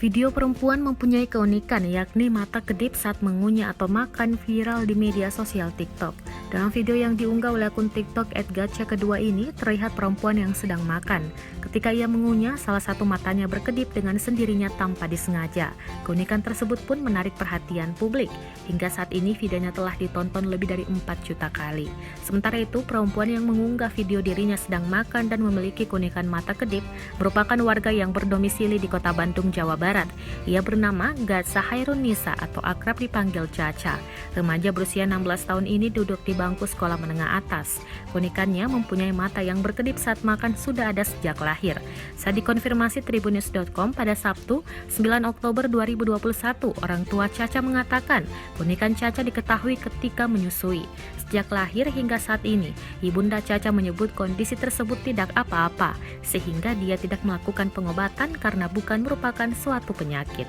Video perempuan mempunyai keunikan yakni mata kedip saat mengunyah atau makan viral di media sosial TikTok. Dalam video yang diunggah oleh akun TikTok @gacha kedua ini, terlihat perempuan yang sedang makan. Ketika ia mengunyah, salah satu matanya berkedip dengan sendirinya tanpa disengaja. Keunikan tersebut pun menarik perhatian publik. Hingga saat ini videonya telah ditonton lebih dari 4 juta kali. Sementara itu, perempuan yang mengunggah video dirinya sedang makan dan memiliki keunikan mata kedip merupakan warga yang berdomisili di Kota Bandung, Jawa Barat. Ia bernama Gacha Hairunisa atau akrab dipanggil Caca. Remaja berusia 16 tahun ini duduk di bangku sekolah menengah atas. Keunikannya mempunyai mata yang berkedip saat makan sudah ada sejak lahir. Saat dikonfirmasi tribunnews.com pada Sabtu 9 Oktober 2021, orang tua Caca mengatakan keunikan Caca diketahui ketika menyusui. Sejak lahir hingga saat ini, ibunda Caca menyebut kondisi tersebut tidak apa-apa, sehingga dia tidak melakukan pengobatan karena bukan merupakan suatu penyakit.